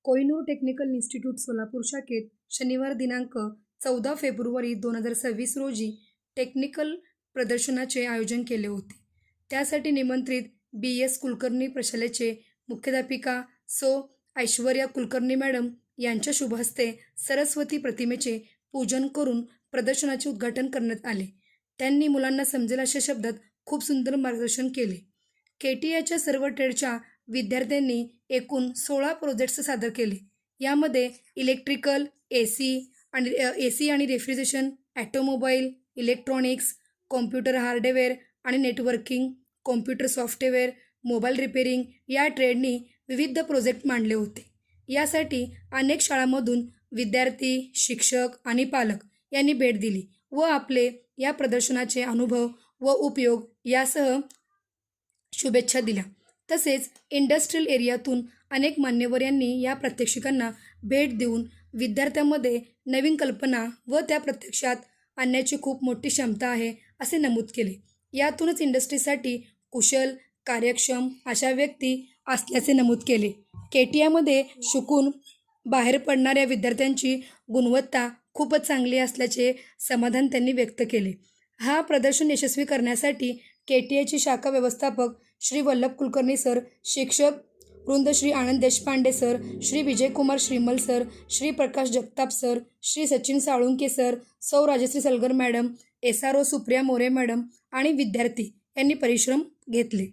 Kohinoor technical institute Solapur शाखेत शनिवार दिनांक 14 फेब्रुवारी 2026 रोजी टेक्निकल प्रदर्शनाचे आयोजन केले होते. त्यासाठी निमंत्रित BS कुलकर्णी प्रशालेचे मुख्याध्यापिका सौ ऐश्वर्या कुलकर्णी मॅडम यांच्या शुभ हस्ते सरस्वती प्रतिमेचे पूजन करून प्रदर्शनाचे उद्घाटन करण्यात आले. त्यांनी मुलांना समजेल अशा शब्दात खूप सुंदर मार्गदर्शन केले. KTIच्या सर्व ट्रेडच्या विद्यार्थ्यांनी एकूण 16 प्रोजेक्ट्स सादर केले. यामध्ये इलेक्ट्रिकल, AC आणि refrigeration, automobile, electronics, computer hardware आणि networking, computer software, mobile repairing या ट्रेडनी विविध प्रोजेक्ट मांडले होते. यासाठी अनेक शाळांमधून विद्यार्थी, शिक्षक आणि पालक यांनी भेट दिली व आपले या प्रदर्शनाचे अनुभव व उपयोग यासह शुभेच्छा दिल्या. तसेच इंडस्ट्रियल एरियातून अनेक मान्यवर यांनी या प्रात्यक्षिकांना भेट देऊन विद्यार्थ्यांमध्ये नवीन कल्पना व त्या प्रत्यक्षात आणण्याची खूप मोठी क्षमता आहे असे नमूद केले. यातूनच इंडस्ट्रीसाठी कुशल, कार्यक्षम अशा व्यक्ती असल्याचे नमूद केले. KTIमध्ये शिकून बाहेर पडणाऱ्या विद्यार्थ्यांची गुणवत्ता खूपच चांगली असल्याचे समाधान त्यांनी व्यक्त केले. हा प्रदर्शन यशस्वी करण्यासाठी KTIचे शाखा व्यवस्थापक श्री वल्लभ कुलकर्णी सर, शिक्षक वृंद Shri Anand Deshpande sir, Shri Vijaykumar Shrimal sir, Shri Prakash Jagtap sir, Shri Sachin Salunke sir, सौ Rajshri Salgar madam, SRO Supriya More madam आणि विद्यार्थी यांनी परिश्रम घेतले.